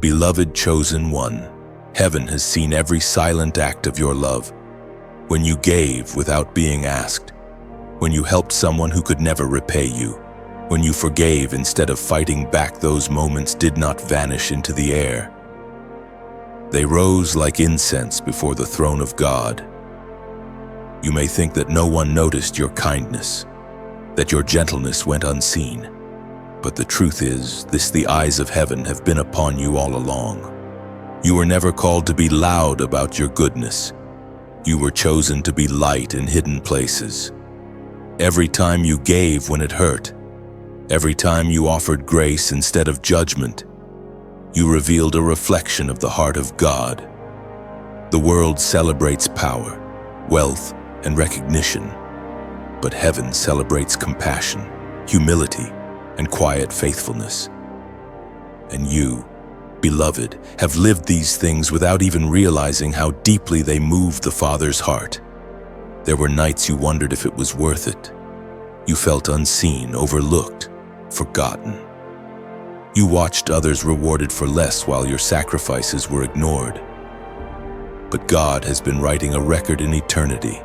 Beloved chosen one, heaven has seen every silent act of your love. When you gave without being asked, when you helped someone who could never repay you, when you forgave instead of fighting back, those moments did not vanish into the air. They rose like incense before the throne of God. You may think that no one noticed your kindness, that your gentleness went unseen. But the truth is, the eyes of heaven have been upon you all along. You were never called to be loud about your goodness. You were chosen to be light in hidden places. Every time you gave when it hurt, every time you offered grace instead of judgment, you revealed a reflection of the heart of God. The world celebrates power, wealth, and recognition, but heaven celebrates compassion, humility, and quiet faithfulness. And you, beloved, have lived these things without even realizing how deeply they moved the Father's heart. There were nights you wondered if it was worth it. You felt unseen, overlooked, forgotten. You watched others rewarded for less while your sacrifices were ignored. But God has been writing a record in eternity.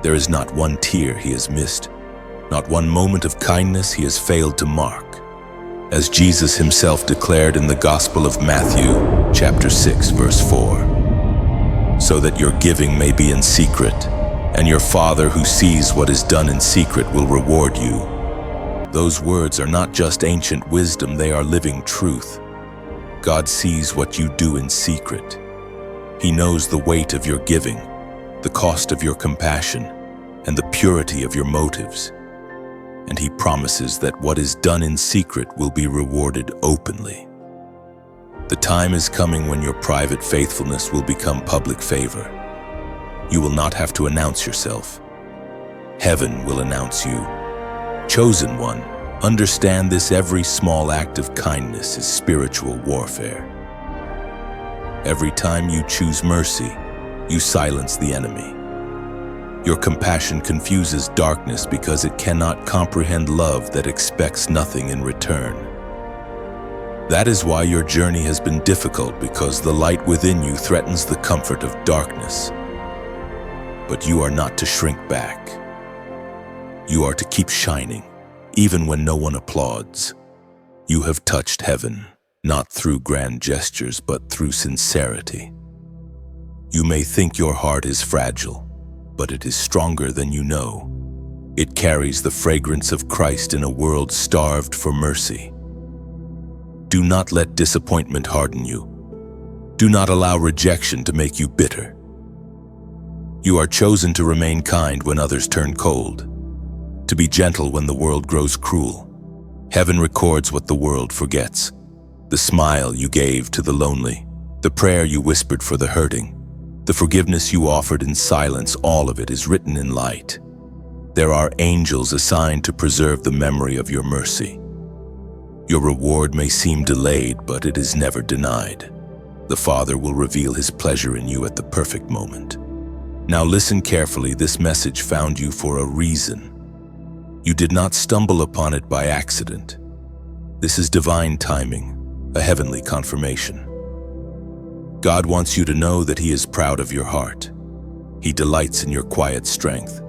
There is not one tear He has missed, not one moment of kindness He has failed to mark. As Jesus Himself declared in the Gospel of Matthew, chapter 6, verse 4, so that your giving may be in secret, and your Father who sees what is done in secret will reward you. Those words are not just ancient wisdom, they are living truth. God sees what you do in secret. He knows the weight of your giving, the cost of your compassion, and the purity of your motives. And He promises that what is done in secret will be rewarded openly. The time is coming when your private faithfulness will become public favor. You will not have to announce yourself. Heaven will announce you. Chosen one, understand this: every small act of kindness is spiritual warfare. Every time you choose mercy, you silence the enemy. Your compassion confuses darkness because it cannot comprehend love that expects nothing in return. That is why your journey has been difficult, because the light within you threatens the comfort of darkness. But you are not to shrink back. You are to keep shining, even when no one applauds. You have touched heaven, not through grand gestures, but through sincerity. You may think your heart is fragile, but it is stronger than you know. It carries the fragrance of Christ in a world starved for mercy. Do not let disappointment harden you. Do not allow rejection to make you bitter. You are chosen to remain kind when others turn cold, to be gentle when the world grows cruel. Heaven records what the world forgets: the smile you gave to the lonely, the prayer you whispered for the hurting, the forgiveness you offered in silence. All of it is written in light. There are angels assigned to preserve the memory of your mercy. Your reward may seem delayed, but it is never denied. The Father will reveal His pleasure in you at the perfect moment. Now listen carefully. This message found you for a reason. You did not stumble upon it by accident. This is divine timing, a heavenly confirmation. God wants you to know that He is proud of your heart. He delights in your quiet strength.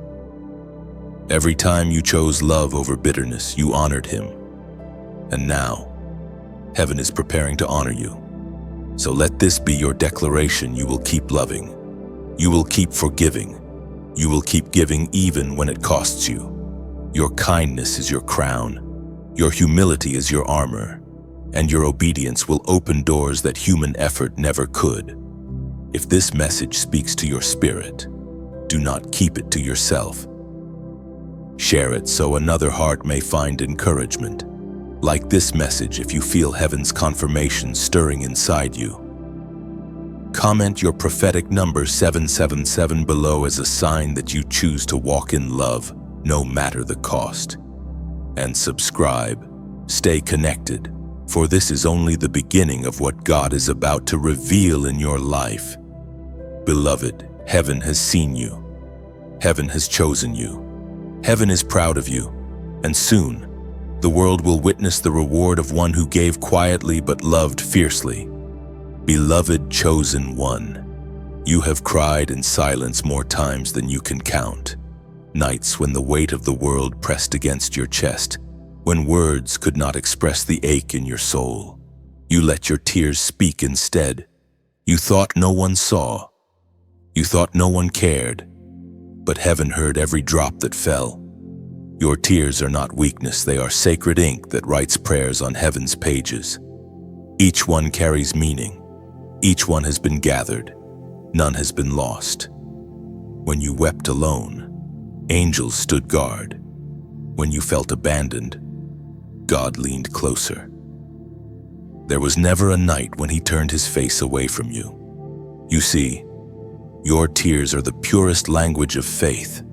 Every time you chose love over bitterness, you honored Him. And now, heaven is preparing to honor you. So let this be your declaration: you will keep loving. You will keep forgiving. You will keep giving even when it costs you. Your kindness is your crown. Your humility is your armor. And your obedience will open doors that human effort never could. If this message speaks to your spirit, do not keep it to yourself. Share it so another heart may find encouragement. Like this message if you feel heaven's confirmation stirring inside you. Comment your prophetic number 777 below as a sign that you choose to walk in love, no matter the cost. And subscribe. Stay connected, for this is only the beginning of what God is about to reveal in your life. Beloved, heaven has seen you. Heaven has chosen you. Heaven is proud of you. And soon, The world will witness the reward of one who gave quietly but loved fiercely. Beloved chosen one, you have cried in silence more times than you can count. Nights when the weight of the world pressed against your chest, when words could not express the ache in your soul. You let your tears speak instead. You thought no one saw. You thought no one cared. But heaven heard every drop that fell. Your tears are not weakness, they are sacred ink that writes prayers on heaven's pages. Each one carries meaning. Each one has been gathered. None has been lost. When you wept alone, angels stood guard. When you felt abandoned, God leaned closer. There was never a night when he turned his face away from you. You see, your tears are the purest language of faith.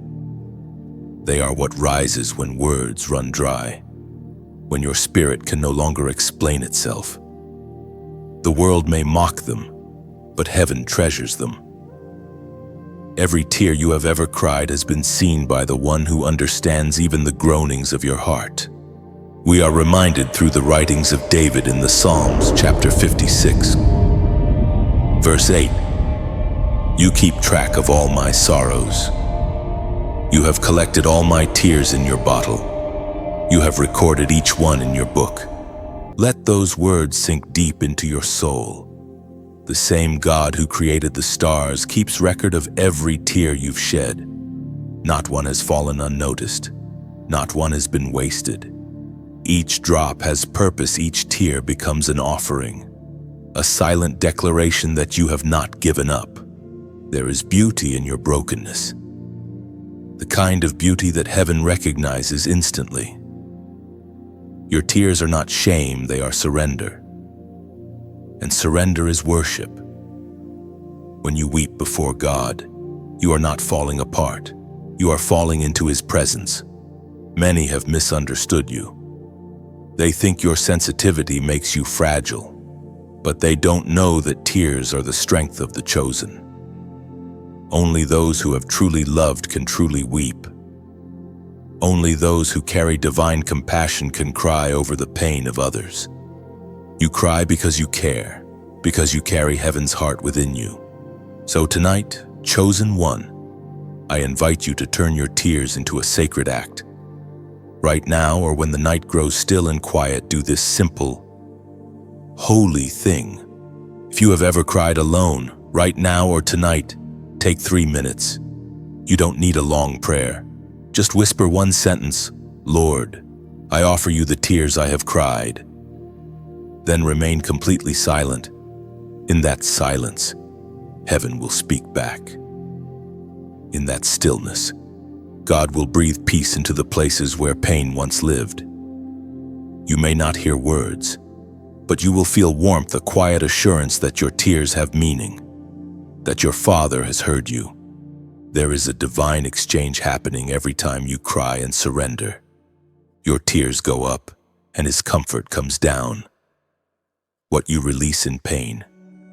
They are what rises when words run dry, when your spirit can no longer explain itself. The world may mock them, but heaven treasures them. Every tear you have ever cried has been seen by the one who understands even the groanings of your heart. We are reminded through the writings of David in the Psalms, chapter 56. Verse 8, you keep track of all my sorrows. You have collected all my tears in your bottle. You have recorded each one in your book. Let those words sink deep into your soul. The same God who created the stars keeps record of every tear you've shed. Not one has fallen unnoticed. Not one has been wasted. Each drop has purpose, each tear becomes an offering, a silent declaration that you have not given up. There is beauty in your brokenness, the kind of beauty that heaven recognizes instantly. Your tears are not shame, they are surrender. And surrender is worship. When you weep before God, you are not falling apart. You are falling into his presence. Many have misunderstood you. They think your sensitivity makes you fragile, but they don't know that tears are the strength of the chosen. Only those who have truly loved can truly weep. Only those who carry divine compassion can cry over the pain of others. You cry because you care, because you carry heaven's heart within you. So tonight, chosen one, I invite you to turn your tears into a sacred act. Right now, or when the night grows still and quiet, do this simple, holy thing. If you have ever cried alone, right now or tonight, take 3 minutes. You don't need a long prayer. Just whisper one sentence, Lord, I offer you the tears I have cried. Then remain completely silent. In that silence, heaven will speak back. In that stillness, God will breathe peace into the places where pain once lived. You may not hear words, but you will feel warmth, a quiet assurance that your tears have meaning, that your Father has heard you. There is a divine exchange happening every time you cry and surrender. Your tears go up, and his comfort comes down. What you release in pain,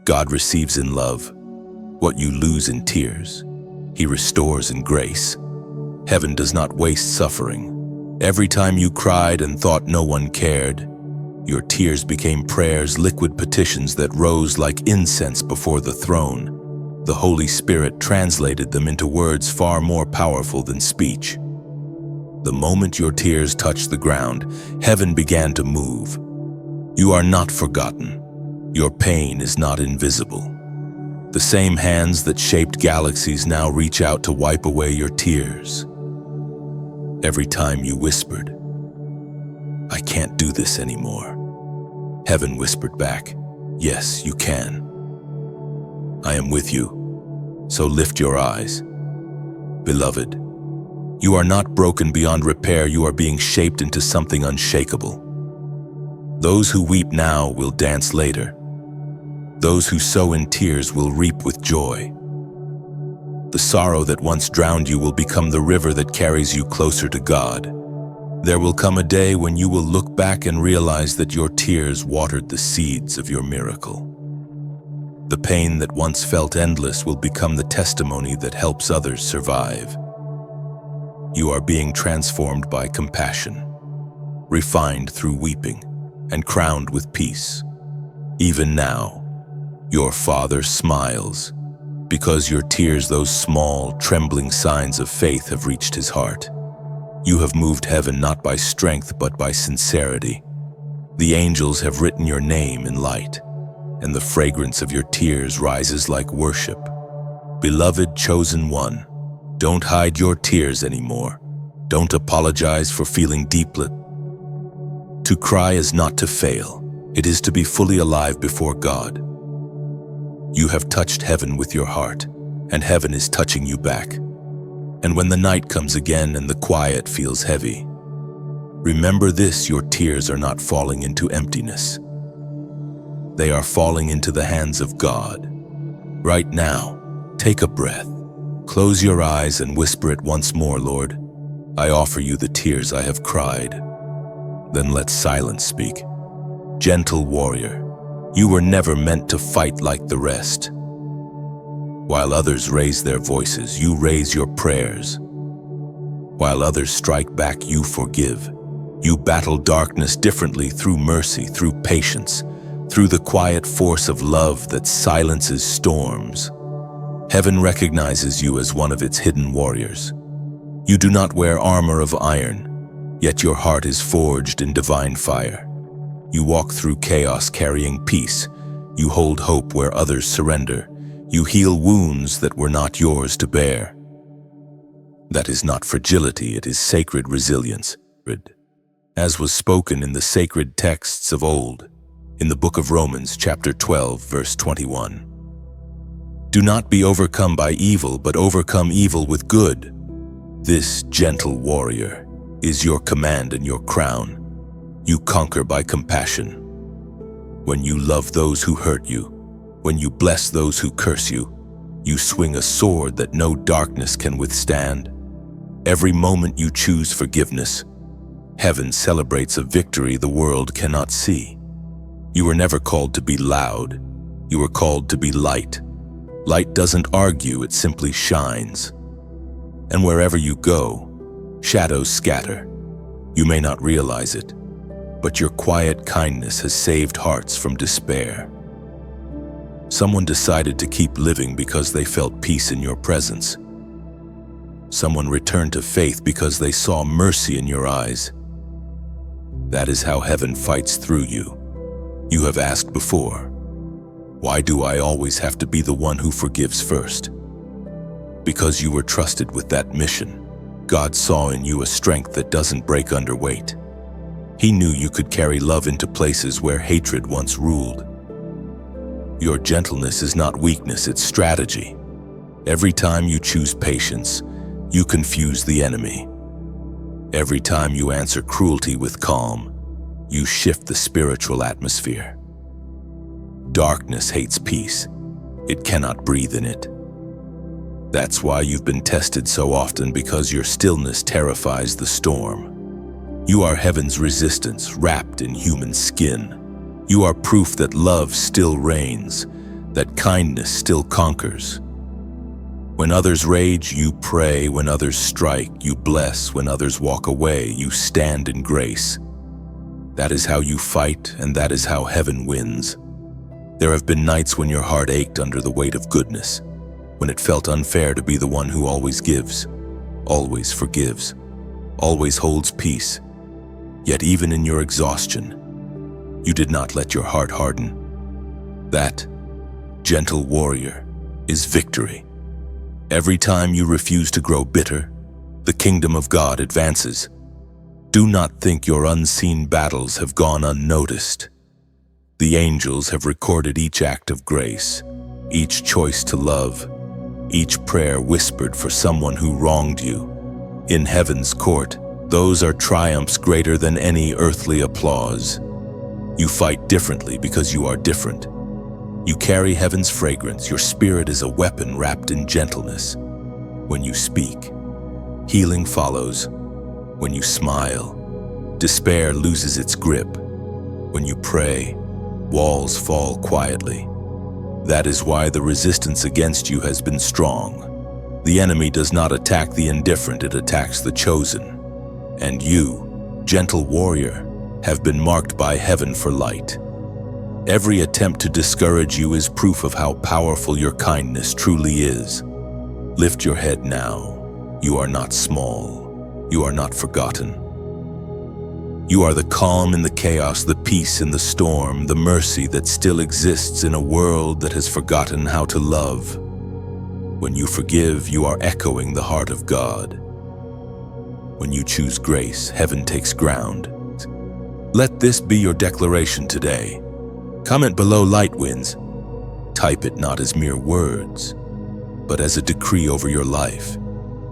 God receives in love. What you lose in tears, he restores in grace. Heaven does not waste suffering. Every time you cried and thought no one cared, your tears became prayers, liquid petitions that rose like incense before the throne. The Holy Spirit translated them into words far more powerful than speech. The moment your tears touched the ground, heaven began to move. You are not forgotten. Your pain is not invisible. The same hands that shaped galaxies now reach out to wipe away your tears. Every time you whispered, I can't do this anymore, heaven whispered back, yes, you can. I am with you, so lift your eyes. Beloved, you are not broken beyond repair, you are being shaped into something unshakable. Those who weep now will dance later. Those who sow in tears will reap with joy. The sorrow that once drowned you will become the river that carries you closer to God. There will come a day when you will look back and realize that your tears watered the seeds of your miracle. The pain that once felt endless will become the testimony that helps others survive. You are being transformed by compassion. refined through weeping, and crowned with peace. Even now, your Father smiles, because your tears, those small, trembling signs of faith, have reached his heart. You have moved heaven not by strength but by sincerity. The angels have written your name in light, and the fragrance of your tears rises like worship. Beloved chosen one, don't hide your tears anymore. Don't apologize for feeling deeply. To cry is not to fail. It is to be fully alive before God. You have touched heaven with your heart, and heaven is touching you back. And when the night comes again and the quiet feels heavy, remember this: your tears are not falling into emptiness. They are falling into the hands of God. Right now, take a breath, close your eyes and whisper it once more: Lord, I offer you the tears I have cried. Then let silence speak. Gentle warrior, you were never meant to fight like the rest. While others raise their voices, you raise your prayers. While others strike back, you forgive. You battle darkness differently, through mercy, through patience, through the quiet force of love that silences storms. Heaven recognizes you as one of its hidden warriors. You do not wear armor of iron, yet your heart is forged in divine fire. You walk through chaos carrying peace. You hold hope where others surrender. You heal wounds that were not yours to bear. That is not fragility, it is sacred resilience. As was spoken in the sacred texts of old, in the book of Romans, chapter 12, verse 21. Do not be overcome by evil, but overcome evil with good. This gentle warrior is your command and your crown. You conquer by compassion. When you love those who hurt you, when you bless those who curse you, you swing a sword that no darkness can withstand. Every moment you choose forgiveness, heaven celebrates a victory the world cannot see. You were never called to be loud. You were called to be light. Light doesn't argue, it simply shines. And wherever you go, shadows scatter. You may not realize it, but your quiet kindness has saved hearts from despair. Someone decided to keep living because they felt peace in your presence. Someone returned to faith because they saw mercy in your eyes. That is how heaven fights through you. You have asked before, why do I always have to be the one who forgives first? Because you were trusted with that mission. God saw in you a strength that doesn't break under weight. He knew you could carry love into places where hatred once ruled. Your gentleness is not weakness, it's strategy. Every time you choose patience, you confuse the enemy. Every time you answer cruelty with calm, you shift the spiritual atmosphere. Darkness hates peace. It cannot breathe in it. That's why you've been tested so often, because your stillness terrifies the storm. You are heaven's resistance, wrapped in human skin. You are proof that love still reigns, that kindness still conquers. When others rage, you pray. When others strike, you bless. When others walk away, you stand in grace. That is how you fight, and that is how heaven wins. There have been nights when your heart ached under the weight of goodness, when it felt unfair to be the one who always gives, always forgives, always holds peace. Yet even in your exhaustion, you did not let your heart harden. That, gentle warrior, is victory. Every time you refuse to grow bitter, the kingdom of God advances. Do not think your unseen battles have gone unnoticed. The angels have recorded each act of grace, each choice to love, each prayer whispered for someone who wronged you. In heaven's court, those are triumphs greater than any earthly applause. You fight differently because you are different. You carry heaven's fragrance. Your spirit is a weapon wrapped in gentleness. When you speak, healing follows. When you smile, despair loses its grip. When you pray, walls fall quietly. That is why the resistance against you has been strong. The enemy does not attack the indifferent, it attacks the chosen. And you, gentle warrior, have been marked by heaven for light. Every attempt to discourage you is proof of how powerful your kindness truly is. Lift your head now. You are not small. You are not forgotten. You are the calm in the chaos, the peace in the storm, the mercy that still exists in a world that has forgotten how to love. When you forgive, you are echoing the heart of God. When you choose grace, heaven takes ground. Let this be your declaration today. Comment below light wins. Type it not as mere words, but as a decree over your life,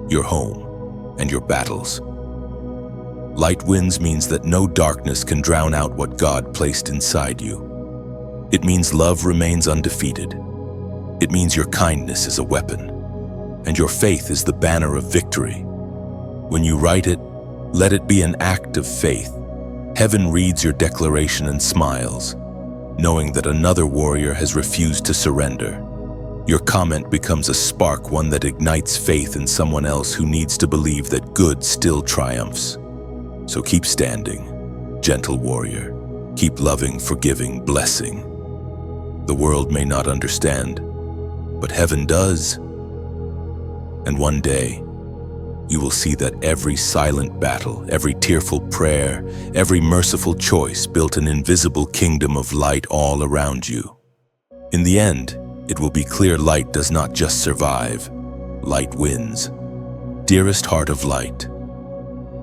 your home, and your battles. Light wins means that no darkness can drown out what God placed inside you. It means love remains undefeated. It means your kindness is a weapon, and your faith is the banner of victory. When you write it, let it be an act of faith. Heaven reads your declaration and smiles, knowing that another warrior has refused to surrender. Your comment becomes a spark, one that ignites faith in someone else who needs to believe that good still triumphs. So keep standing, gentle warrior. Keep loving, forgiving, blessing. The world may not understand, but heaven does. And one day, you will see that every silent battle, every tearful prayer, every merciful choice built an invisible kingdom of light all around you. In the end, it will be clear light does not just survive, light wins. Dearest heart of light,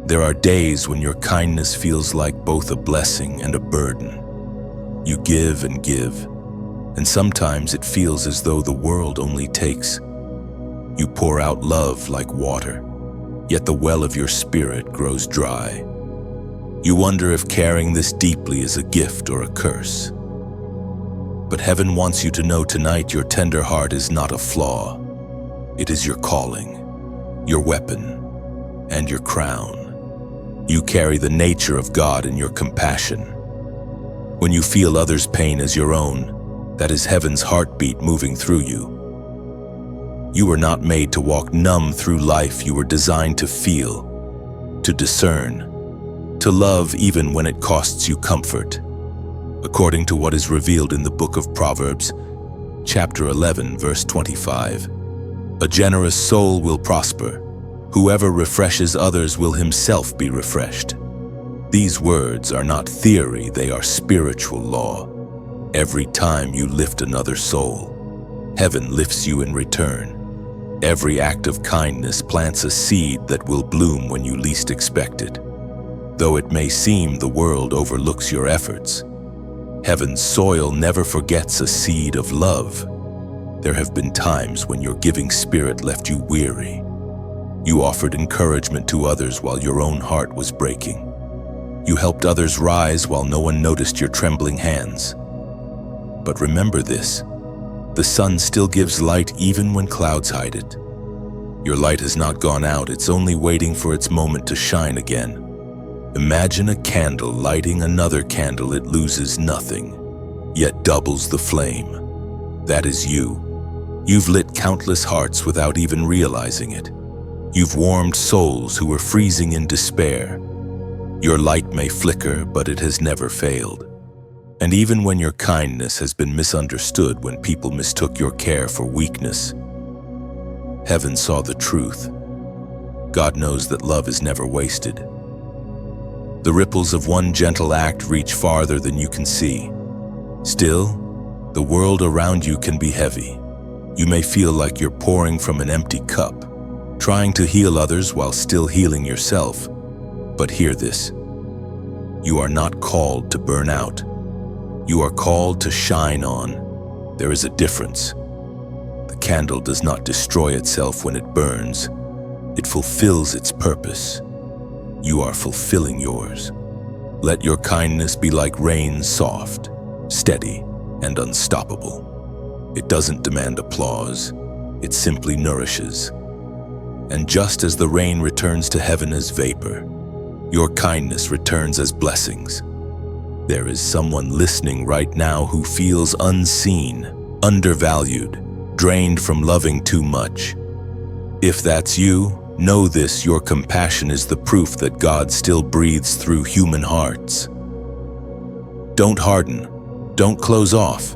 there are days when your kindness feels like both a blessing and a burden. You give, and sometimes it feels as though the world only takes. You pour out love like water, yet the well of your spirit grows dry. You wonder if caring this deeply is a gift or a curse. But heaven wants you to know tonight your tender heart is not a flaw. It is your calling, your weapon, and your crown. You carry the nature of God in your compassion. When you feel others' pain as your own, that is heaven's heartbeat moving through you. You were not made to walk numb through life. You were designed to feel, to discern, to love even when it costs you comfort. According to what is revealed in the book of Proverbs, chapter 11, verse 25, a generous soul will prosper. Whoever refreshes others will himself be refreshed. These words are not theory, they are spiritual law. Every time you lift another soul, heaven lifts you in return. Every act of kindness plants a seed that will bloom when you least expect it. Though it may seem the world overlooks your efforts, heaven's soil never forgets a seed of love. There have been times when your giving spirit left you weary. You offered encouragement to others while your own heart was breaking. You helped others rise while no one noticed your trembling hands. But remember this, the sun still gives light even when clouds hide it. Your light has not gone out, it's only waiting for its moment to shine again. Imagine a candle lighting another candle. It loses nothing, yet doubles the flame. That is you. You've lit countless hearts without even realizing it. You've warmed souls who were freezing in despair. Your light may flicker, but it has never failed. And even when your kindness has been misunderstood, when people mistook your care for weakness, heaven saw the truth. God knows that love is never wasted. The ripples of one gentle act reach farther than you can see. Still, the world around you can be heavy. You may feel like you're pouring from an empty cup, trying to heal others while still healing yourself. But hear this. You are not called to burn out. You are called to shine on. There is a difference. The candle does not destroy itself when it burns. It fulfills its purpose. You are fulfilling yours. Let your kindness be like rain, soft, steady, and unstoppable. It doesn't demand applause. It simply nourishes. And just as the rain returns to heaven as vapor, your kindness returns as blessings. There is someone listening right now who feels unseen, undervalued, drained from loving too much. If that's you, Know this: your compassion is the proof that God still breathes through human hearts. Don't harden. Don't close off.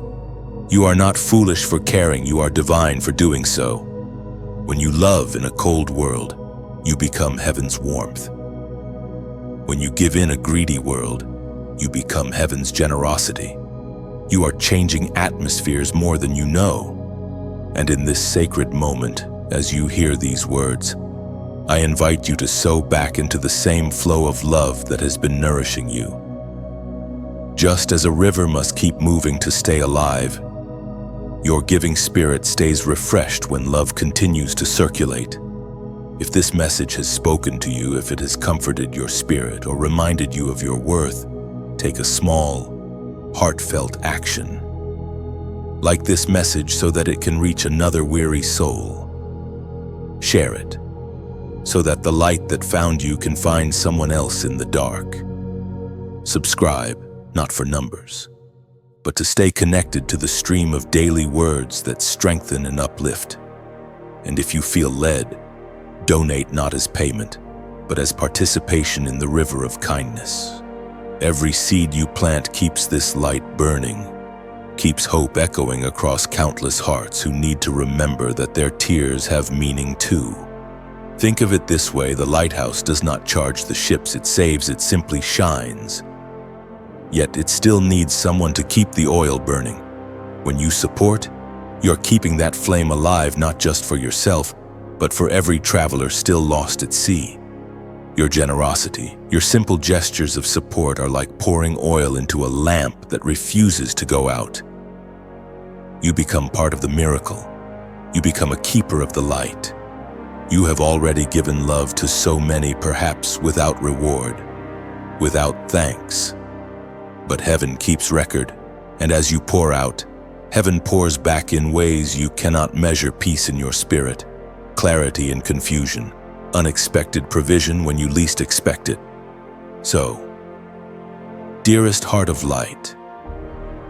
You are not foolish for caring, you are divine for doing so. When you love in a cold world, you become heaven's warmth. When you give in a greedy world, you become heaven's generosity. You are changing atmospheres more than you know. And in this sacred moment, as you hear these words, I invite you to sow back into the same flow of love that has been nourishing you. Just as a river must keep moving to stay alive, your giving spirit stays refreshed when love continues to circulate. If this message has spoken to you, if it has comforted your spirit or reminded you of your worth, take a small, heartfelt action. Like this message so that it can reach another weary soul. Share it, so that the light that found you can find someone else in the dark. Subscribe, not for numbers, but to stay connected to the stream of daily words that strengthen and uplift. And if you feel led, donate not as payment, but as participation in the river of kindness. Every seed you plant keeps this light burning, keeps hope echoing across countless hearts who need to remember that their tears have meaning too. Think of it this way: the lighthouse does not charge the ships it saves, it simply shines. Yet it still needs someone to keep the oil burning. When you support, you're keeping that flame alive, not just for yourself, but for every traveler still lost at sea. Your generosity, your simple gestures of support are like pouring oil into a lamp that refuses to go out. You become part of the miracle. You become a keeper of the light. You have already given love to so many, perhaps without reward, without thanks. But heaven keeps record, and as you pour out, heaven pours back in ways you cannot measure: peace in your spirit, clarity in confusion, unexpected provision when you least expect it. So, dearest heart of light,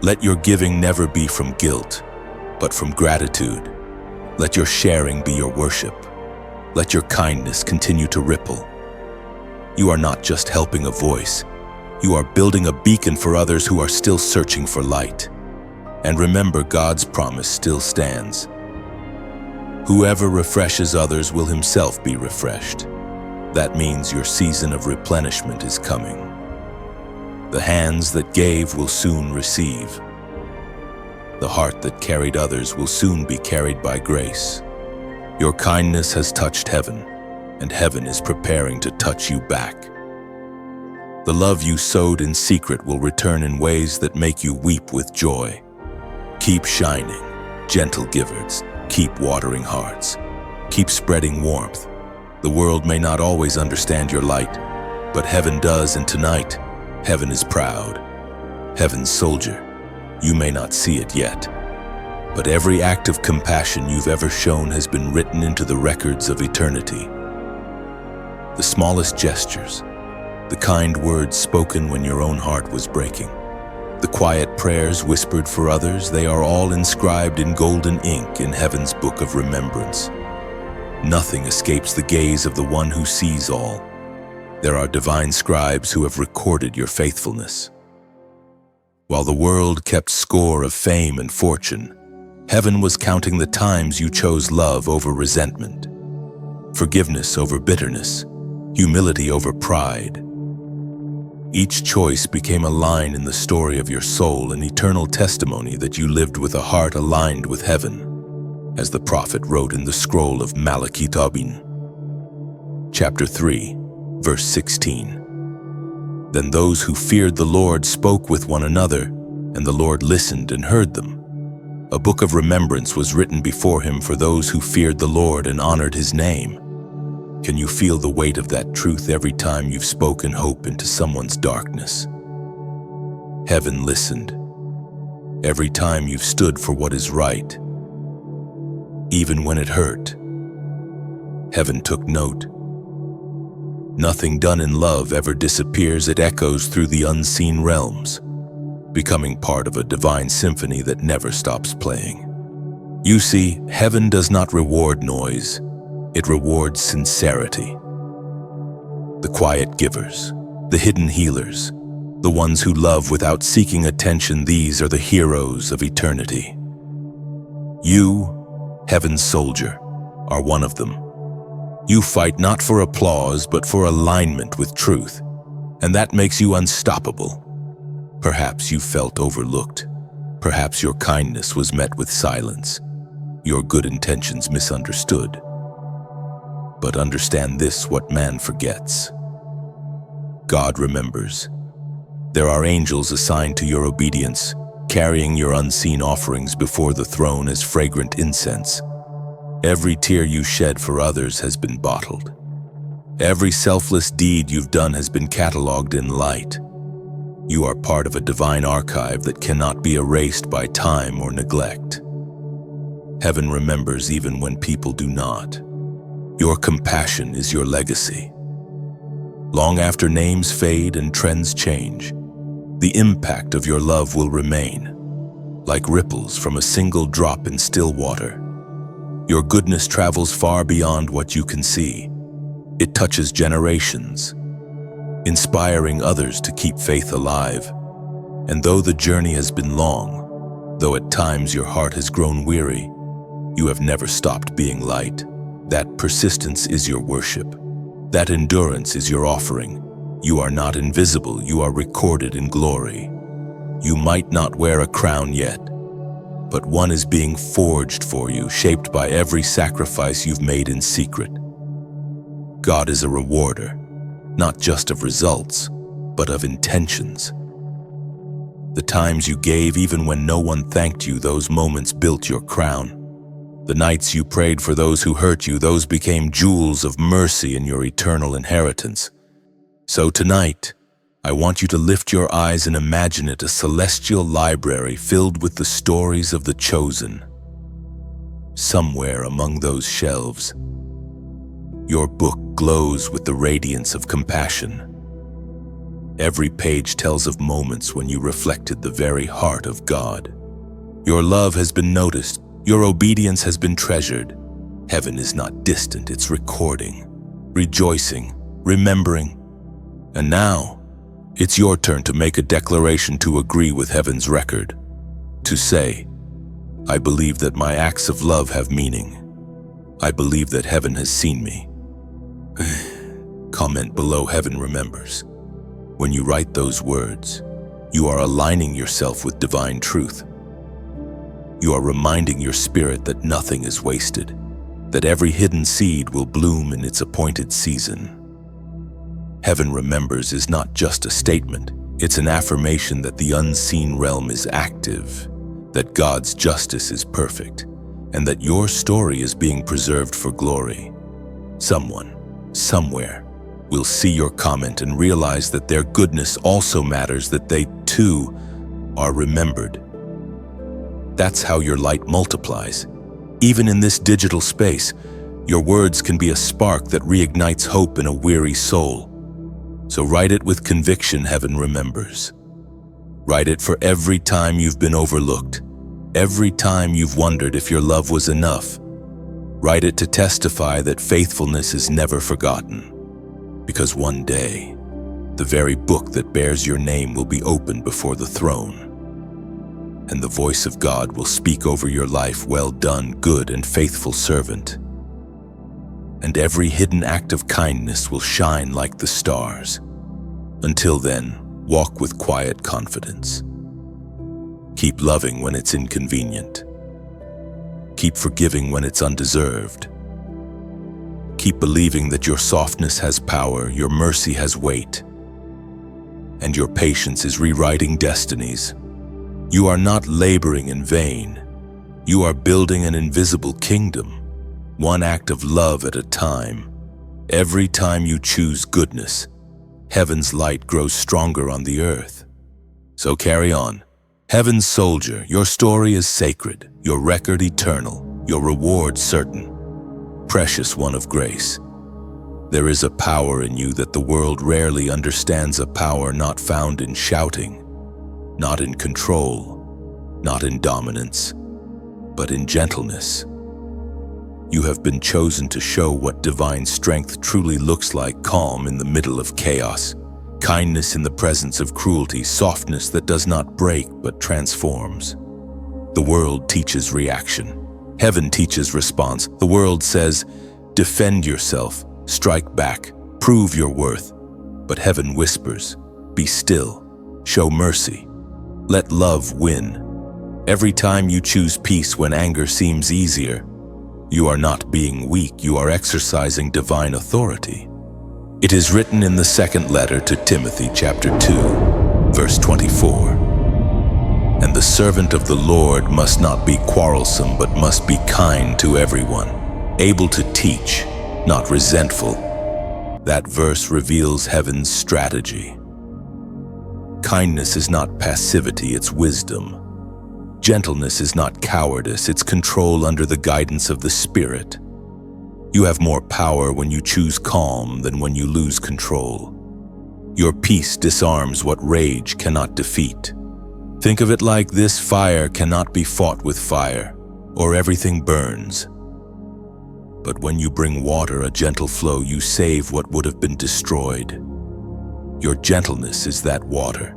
let your giving never be from guilt, but from gratitude. Let your sharing be your worship. Let your kindness continue to ripple. You are not just helping a voice, you are building a beacon for others who are still searching for light. And remember, God's promise still stands. Whoever refreshes others will himself be refreshed. That means your season of replenishment is coming. The hands that gave will soon receive. The heart that carried others will soon be carried by grace. Your kindness has touched heaven, and heaven is preparing to touch you back. The love you sowed in secret will return in ways that make you weep with joy. Keep shining, gentle givers. Keep watering hearts. Keep spreading warmth. The world may not always understand your light, but heaven does, and tonight, heaven is proud. Heaven's soldier. You may not see it yet, but every act of compassion you've ever shown has been written into the records of eternity. The smallest gestures, the kind words spoken when your own heart was breaking, the quiet prayers whispered for others, they are all inscribed in golden ink in heaven's book of remembrance. Nothing escapes the gaze of the one who sees all. There are divine scribes who have recorded your faithfulness. While the world kept score of fame and fortune, heaven was counting the times you chose love over resentment, forgiveness over bitterness, humility over pride. Each choice became a line in the story of your soul, an eternal testimony that you lived with a heart aligned with heaven, as the prophet wrote in the scroll of Malachi Tobin. Chapter 3, verse 16. Then those who feared the Lord spoke with one another, and the Lord listened and heard them. A book of remembrance was written before him for those who feared the Lord and honored his name. Can you feel the weight of that truth every time you've spoken hope into someone's darkness? Heaven listened. Every time you've stood for what is right, even when it hurt, heaven took note. Nothing done in love ever disappears, it echoes through the unseen realms, becoming part of a divine symphony that never stops playing. You see, heaven does not reward noise, It rewards sincerity. The quiet givers, the hidden healers, the ones who love without seeking attention, these are the heroes of eternity. You, heaven's soldier, are one of them. You fight not for applause, but for alignment with truth, and that makes you unstoppable. Perhaps you felt overlooked. Perhaps your kindness was met with silence, your good intentions misunderstood. But understand this, what man forgets, God remembers. There are angels assigned to your obedience, carrying your unseen offerings before the throne as fragrant incense. Every tear you shed for others has been bottled. Every selfless deed you've done has been cataloged in light. You are part of a divine archive that cannot be erased by time or neglect. Heaven remembers even when people do not. Your compassion is your legacy. Long after names fade and trends change, the impact of your love will remain, like ripples from a single drop in still water. Your goodness travels far beyond what you can see. It touches generations, inspiring others to keep faith alive. And though the journey has been long, though at times your heart has grown weary, you have never stopped being light. That persistence is your worship. That endurance is your offering. You are not invisible, you are recorded in glory. You might not wear a crown yet, but one is being forged for you, shaped by every sacrifice you've made in secret. God is a rewarder, not just of results, but of intentions. The times you gave even when no one thanked you, those moments built your crown. The nights you prayed for those who hurt you, those became jewels of mercy in your eternal inheritance. So tonight, I want you to lift your eyes and imagine it, a celestial library filled with the stories of the chosen. Somewhere among those shelves, your book glows with the radiance of compassion. Every page tells of moments when you reflected the very heart of God. Your love has been noticed. Your obedience has been treasured. Heaven is not distant, it's recording, rejoicing, remembering. And now, it's your turn to make a declaration to agree with heaven's record. To say, I believe that my acts of love have meaning. I believe that heaven has seen me. Comment below, heaven remembers. When you write those words, you are aligning yourself with divine truth. You are reminding your spirit that nothing is wasted, that every hidden seed will bloom in its appointed season. Heaven remembers is not just a statement, it's an affirmation that the unseen realm is active, that God's justice is perfect, and that your story is being preserved for glory. Someone, somewhere, will see your comment and realize that their goodness also matters, that they too are remembered. That's how your light multiplies. Even in this digital space, your words can be a spark that reignites hope in a weary soul. So write it with conviction, heaven remembers. Write it for every time you've been overlooked, every time you've wondered if your love was enough. Write it to testify that faithfulness is never forgotten. Because one day, the very book that bears your name will be opened before the throne. And the voice of God will speak over your life, well done, good and faithful servant. And every hidden act of kindness will shine like the stars. Until then, walk with quiet confidence. Keep loving when it's inconvenient. Keep forgiving when it's undeserved. Keep believing that your softness has power, your mercy has weight, and your patience is rewriting destinies. You are not laboring in vain. You are building an invisible kingdom, one act of love at a time. Every time you choose goodness, heaven's light grows stronger on the earth. So carry on. Heaven's soldier, your story is sacred, your record eternal, your reward certain. Precious one of grace. There is a power in you that the world rarely understands, a power not found in shouting, not in control, not in dominance, but in gentleness. You have been chosen to show what divine strength truly looks like: calm in the middle of chaos, kindness in the presence of cruelty, softness that does not break but transforms. The world teaches reaction. Heaven teaches response. The world says, defend yourself, strike back, prove your worth. But heaven whispers, be still, show mercy, let love win. Every time you choose peace when anger seems easier, you are not being weak, you are exercising divine authority. It is written in the second letter to Timothy, chapter 2, verse 24. And the servant of the Lord must not be quarrelsome, but must be kind to everyone, able to teach, not resentful. That verse reveals heaven's strategy. Kindness is not passivity, it's wisdom. Gentleness is not cowardice, it's control under the guidance of the Spirit. You have more power when you choose calm than when you lose control. Your peace disarms what rage cannot defeat. Think of it like this: fire cannot be fought with fire, or everything burns. But when you bring water, a gentle flow, you save what would have been destroyed. Your gentleness is that water.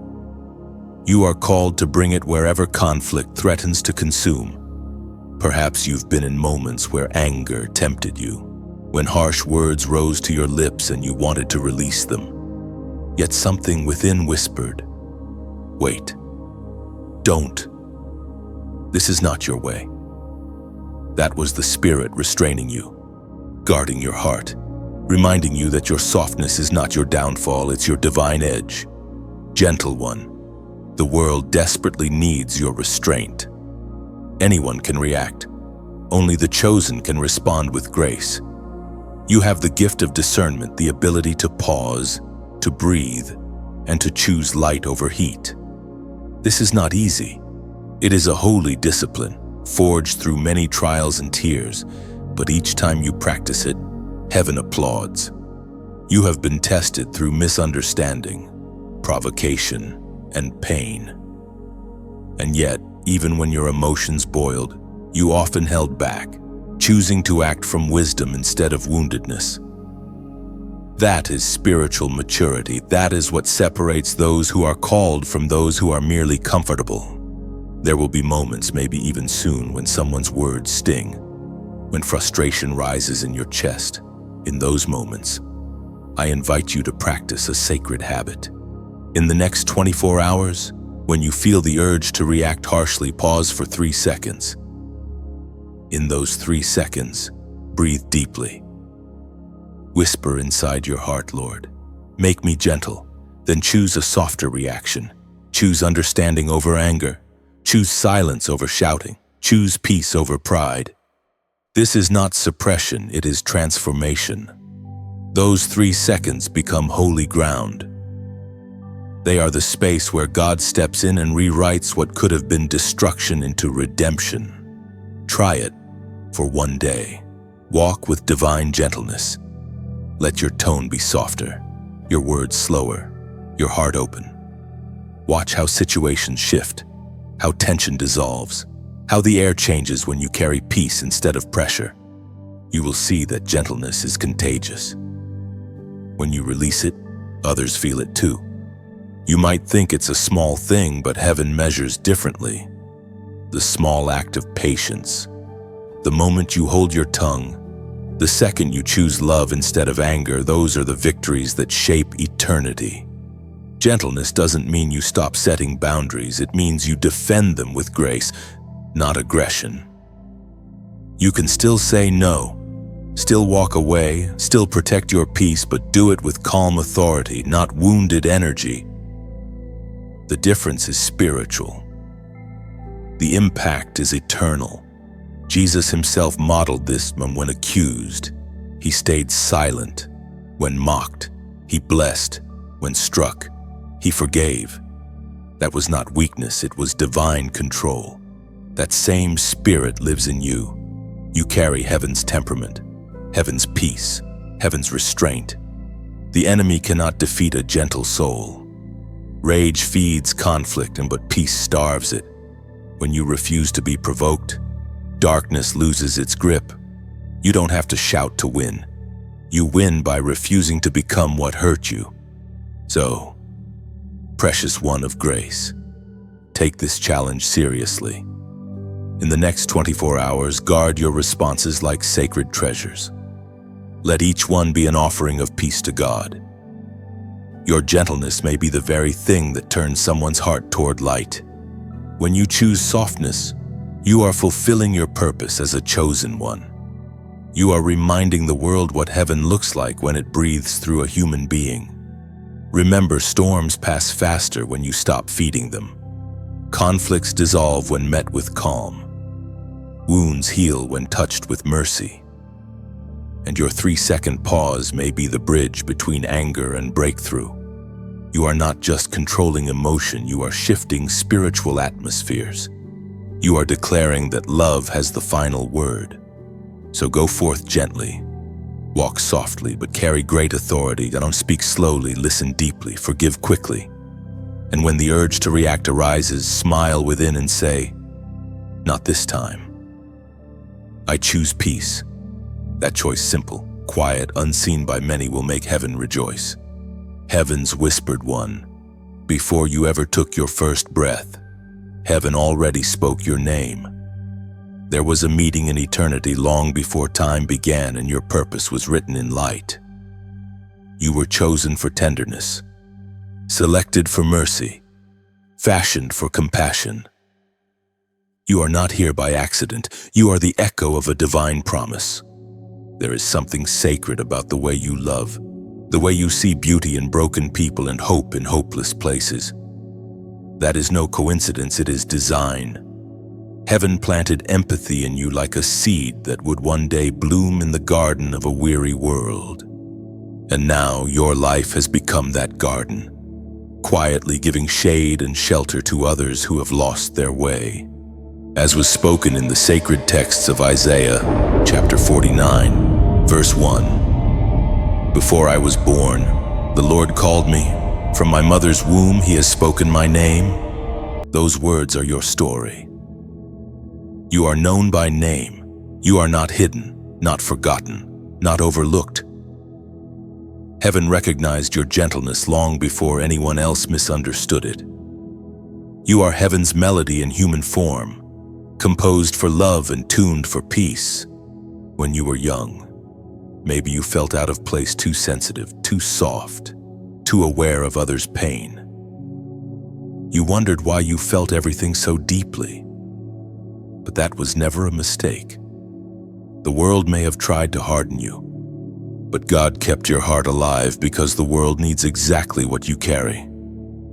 You are called to bring it wherever conflict threatens to consume. Perhaps you've been in moments where anger tempted you, when harsh words rose to your lips and you wanted to release them. Yet something within whispered, wait. Don't. This is not your way. That was the Spirit restraining you, guarding your heart, reminding you that your softness is not your downfall, it's your divine edge. Gentle one, the world desperately needs your restraint. Anyone can react. Only the chosen can respond with grace. You have the gift of discernment, the ability to pause, to breathe, and to choose light over heat. This is not easy. It is a holy discipline, forged through many trials and tears, but each time you practice it, heaven applauds. You have been tested through misunderstanding, provocation, and pain. And yet, even when your emotions boiled, you often held back, choosing to act from wisdom instead of woundedness. That is spiritual maturity. That is what separates those who are called from those who are merely comfortable. There will be moments, maybe even soon, when someone's words sting, when frustration rises in your chest. In those moments, I invite you to practice a sacred habit. In the next 24 hours, when you feel the urge to react harshly, pause for 3 seconds. In those 3 seconds, breathe deeply. Whisper inside your heart, Lord, make me gentle. Then choose a softer reaction. Choose understanding over anger. Choose silence over shouting. Choose peace over pride. This is not suppression, it is transformation. Those 3 seconds become holy ground. They are the space where God steps in and rewrites what could have been destruction into redemption. Try it for 1 day. Walk with divine gentleness. Let your tone be softer, your words slower, your heart open. Watch how situations shift, how tension dissolves, how the air changes when you carry peace instead of pressure. You will see that gentleness is contagious. When you release it, others feel it too. You might think it's a small thing, but heaven measures differently. The small act of patience, the moment you hold your tongue, the second you choose love instead of anger, those are the victories that shape eternity. Gentleness doesn't mean you stop setting boundaries. It means you defend them with grace, not aggression. You can still say no, still walk away, still protect your peace, but do it with calm authority, not wounded energy. The difference is spiritual. The impact is eternal. Jesus himself modeled this when accused. He stayed silent. When mocked, he blessed. When struck, he forgave. That was not weakness, it was divine control. That same Spirit lives in you. You carry heaven's temperament, heaven's peace, heaven's restraint. The enemy cannot defeat a gentle soul. Rage feeds conflict, but peace starves it. When you refuse to be provoked, darkness loses its grip. You don't have to shout to win. You win by refusing to become what hurt you. So, precious one of grace, take this challenge seriously. In the next 24 hours, guard your responses like sacred treasures. Let each one be an offering of peace to God. Your gentleness may be the very thing that turns someone's heart toward light. When you choose softness, you are fulfilling your purpose as a chosen one. You are reminding the world what heaven looks like when it breathes through a human being. Remember, storms pass faster when you stop feeding them. Conflicts dissolve when met with calm. Wounds heal when touched with mercy. And your 3-second pause may be the bridge between anger and breakthrough. You are not just controlling emotion, you are shifting spiritual atmospheres. You are declaring that love has the final word. So go forth gently. Walk softly, but carry great authority. Don't speak slowly, listen deeply, forgive quickly. And when the urge to react arises, smile within and say, "Not this time. I choose peace." That choice, simple, quiet, unseen by many, will make heaven rejoice. Heaven's whispered one. Before you ever took your first breath, heaven already spoke your name. There was a meeting in eternity long before time began, and your purpose was written in light. You were chosen for tenderness, selected for mercy, fashioned for compassion. You are not here by accident. You are the echo of a divine promise. There is something sacred about the way you love, the way you see beauty in broken people and hope in hopeless places. That is no coincidence, it is design. Heaven planted empathy in you like a seed that would one day bloom in the garden of a weary world. And now your life has become that garden, quietly giving shade and shelter to others who have lost their way. As was spoken in the sacred texts of Isaiah, chapter 49, verse 1. Before I was born, the Lord called me. From my mother's womb, He has spoken my name. Those words are your story. You are known by name. You are not hidden, not forgotten, not overlooked. Heaven recognized your gentleness long before anyone else misunderstood it. You are heaven's melody in human form, composed for love and tuned for peace. When you were young, maybe you felt out of place, too sensitive, too soft, too aware of others' pain. You wondered why you felt everything so deeply. But that was never a mistake. The world may have tried to harden you, but God kept your heart alive because the world needs exactly what you carry.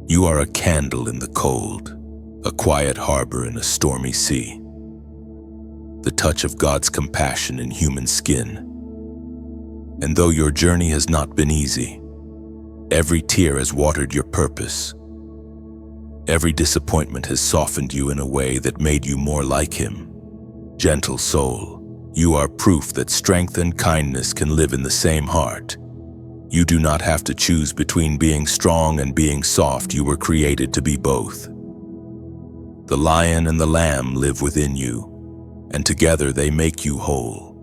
You are a candle in the cold, a quiet harbor in a stormy sea. The touch of God's compassion in human skin. And though your journey has not been easy, every tear has watered your purpose. Every disappointment has softened you in a way that made you more like Him. Gentle soul, you are proof that strength and kindness can live in the same heart. You do not have to choose between being strong and being soft. You were created to be both. The lion and the lamb live within you, and together they make you whole.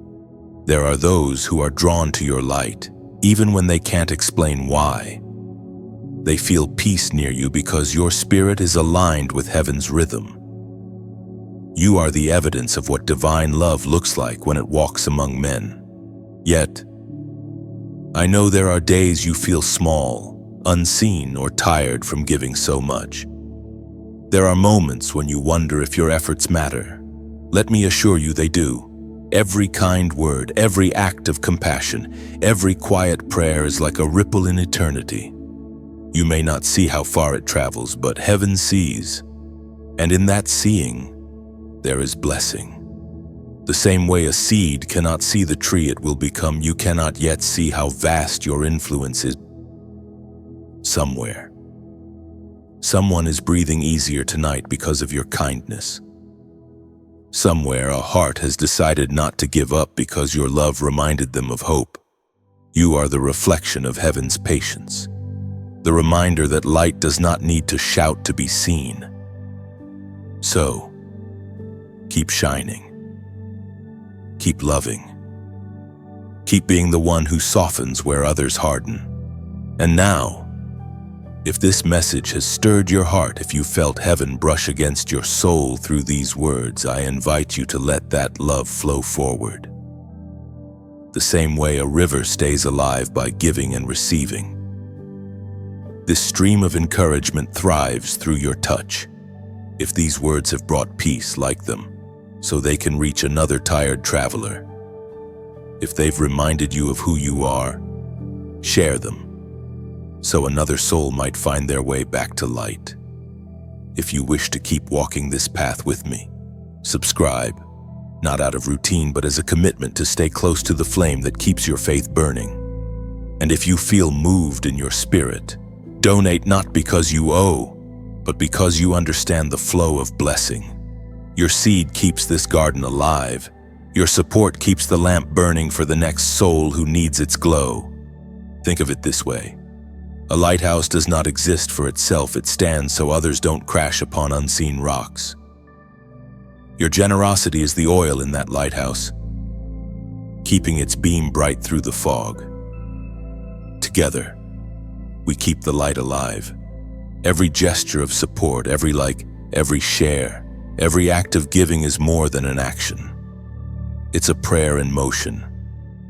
There are those who are drawn to your light, even when they can't explain why. They feel peace near you because your spirit is aligned with heaven's rhythm. You are the evidence of what divine love looks like when it walks among men. Yet, I know there are days you feel small, unseen, or tired from giving so much. There are moments when you wonder if your efforts matter. Let me assure you they do. Every kind word, every act of compassion, every quiet prayer is like a ripple in eternity. You may not see how far it travels, but heaven sees. And in that seeing, there is blessing. The same way a seed cannot see the tree it will become, you cannot yet see how vast your influence is. Somewhere, someone is breathing easier tonight because of your kindness. Somewhere, a heart has decided not to give up because your love reminded them of hope. You are the reflection of heaven's patience. The reminder that light does not need to shout to be seen. So, keep shining, keep loving, Keep being the one who softens where others harden. And now, if this message has stirred your heart, if you felt heaven brush against your soul through these words, I invite you to let that love flow forward. The same way a river stays alive by giving and receiving. This stream of encouragement thrives through your touch. If these words have brought peace, like them, so they can reach another tired traveler. If they've reminded you of who you are, share them, so another soul might find their way back to light. If you wish to keep walking this path with me, subscribe, not out of routine but as a commitment to stay close to the flame that keeps your faith burning. And if you feel moved in your spirit, donate not because you owe, but because you understand the flow of blessing. Your seed keeps this garden alive. Your support keeps the lamp burning for the next soul who needs its glow. Think of it this way. A lighthouse does not exist for itself, it stands so others don't crash upon unseen rocks. Your generosity is the oil in that lighthouse, keeping its beam bright through the fog. Together, we keep the light alive. Every gesture of support, every like, every share, every act of giving is more than an action. It's a prayer in motion.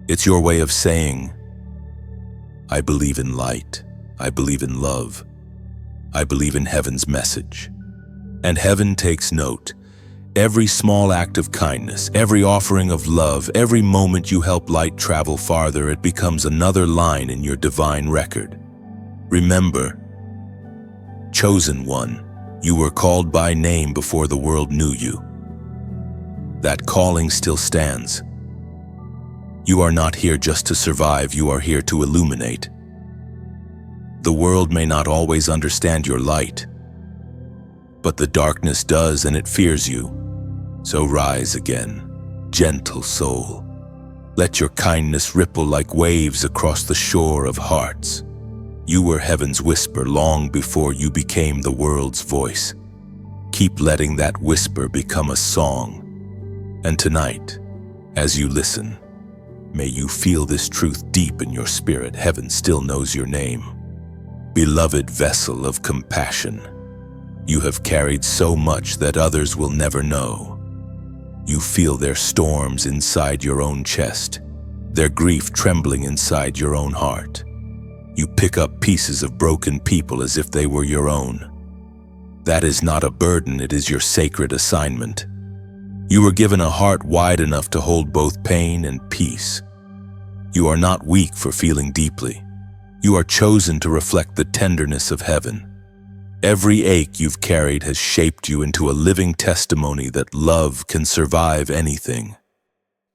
It's your way of saying, I believe in light. I believe in love. I believe in heaven's message. And heaven takes note. Every small act of kindness, every offering of love, every moment you help light travel farther, it becomes another line in your divine record. Remember, chosen one, you were called by name before the world knew you. That calling still stands. You are not here just to survive, you are here to illuminate. The world may not always understand your light, but the darkness does, and it fears you. So rise again, gentle soul. Let your kindness ripple like waves across the shore of hearts. You were heaven's whisper long before you became the world's voice. Keep letting that whisper become a song. And tonight, as you listen, may you feel this truth deep in your spirit. Heaven still knows your name. Beloved vessel of compassion, you have carried so much that others will never know. You feel their storms inside your own chest, their grief trembling inside your own heart. You pick up pieces of broken people as if they were your own. That is not a burden, it is your sacred assignment. You were given a heart wide enough to hold both pain and peace. You are not weak for feeling deeply. You are chosen to reflect the tenderness of heaven. Every ache you've carried has shaped you into a living testimony that love can survive anything.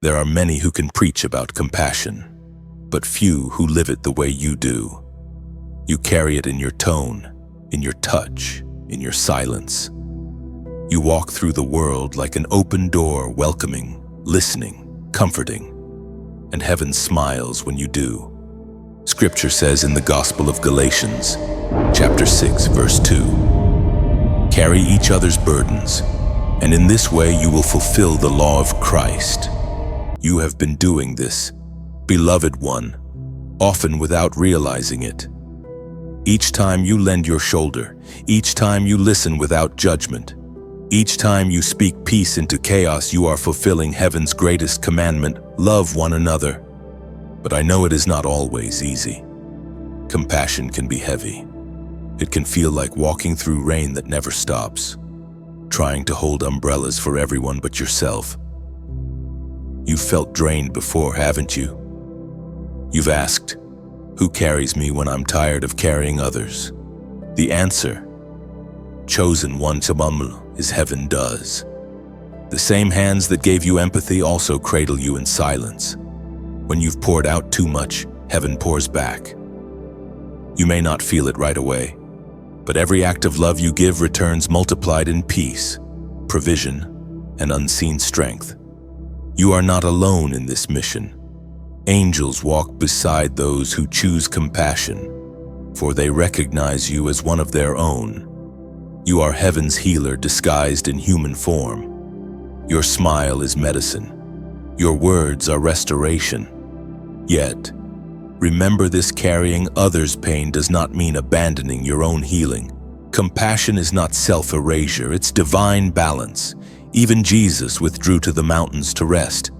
There are many who can preach about compassion, but few who live it the way you do. You carry it in your tone, in your touch, in your silence. You walk through the world like an open door, welcoming, listening, comforting, and heaven smiles when you do. Scripture says in the Gospel of Galatians, chapter 6, verse 2, carry each other's burdens, and in this way you will fulfill the law of Christ. You have been doing this, beloved one, often without realizing it. Each time you lend your shoulder, each time you listen without judgment, each time you speak peace into chaos, you are fulfilling heaven's greatest commandment, love one another. But I know it is not always easy. Compassion can be heavy. It can feel like walking through rain that never stops, trying to hold umbrellas for everyone but yourself. You've felt drained before, haven't you? You've asked, who carries me when I'm tired of carrying others? The answer, chosen one, is heaven does. The same hands that gave you empathy also cradle you in silence. When you've poured out too much, heaven pours back. You may not feel it right away, but every act of love you give returns multiplied in peace, provision, and unseen strength. You are not alone in this mission. Angels walk beside those who choose compassion, for they recognize you as one of their own. You are heaven's healer disguised in human form. Your smile is medicine. Your words are restoration. Yet, remember this: carrying others' pain does not mean abandoning your own healing. Compassion is not self-erasure, it's divine balance. Even Jesus withdrew to the mountains to rest.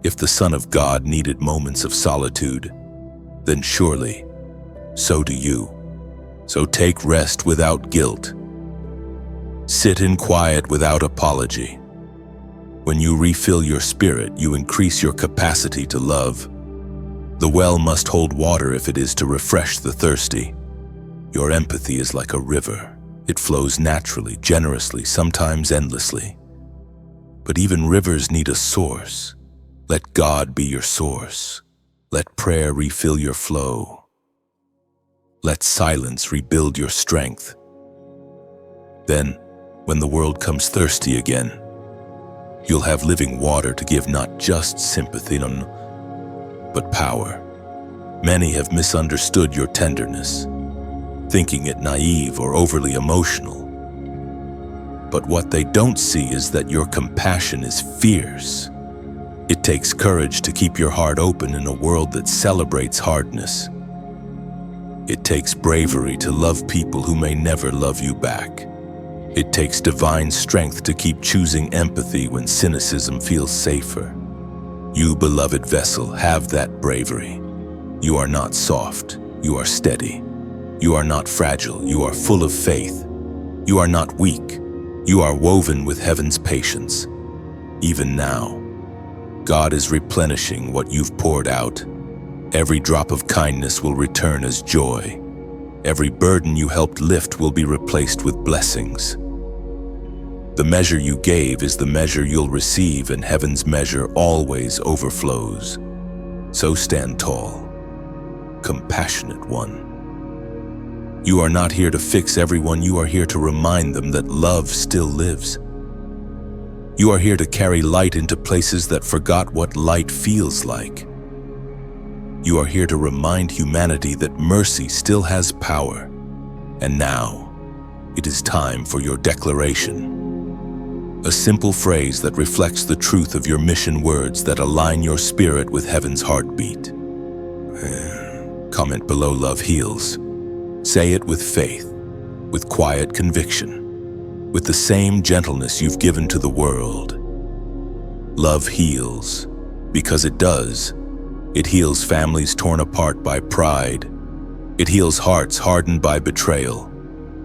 If the Son of God needed moments of solitude, then surely, so do you. So take rest without guilt. Sit in quiet without apology. When you refill your spirit, you increase your capacity to love. The well must hold water if it is to refresh the thirsty. Your empathy is like a river. It flows naturally, generously, sometimes endlessly. But even rivers need a source. Let God be your source. Let prayer refill your flow. Let silence rebuild your strength. Then, when the world comes thirsty again, you'll have living water to give, not just sympathy, but power. Many have misunderstood your tenderness, thinking it naive or overly emotional. But what they don't see is that your compassion is fierce. It takes courage to keep your heart open in a world that celebrates hardness. It takes bravery to love people who may never love you back. It takes divine strength to keep choosing empathy when cynicism feels safer. You, beloved vessel, have that bravery. You are not soft, you are steady. You are not fragile, you are full of faith. You are not weak, you are woven with heaven's patience. Even now, God is replenishing what you've poured out. Every drop of kindness will return as joy. Every burden you helped lift will be replaced with blessings. The measure you gave is the measure you'll receive, and heaven's measure always overflows. So stand tall, compassionate one. You are not here to fix everyone, you are here to remind them that love still lives. You are here to carry light into places that forgot what light feels like. You are here to remind humanity that mercy still has power. And now, it is time for your declaration. A simple phrase that reflects the truth of your mission, words that align your spirit with heaven's heartbeat. Comment below, love heals. Say it with faith, with quiet conviction, with the same gentleness you've given to the world. Love heals, because it does. It heals families torn apart by pride. It heals hearts hardened by betrayal.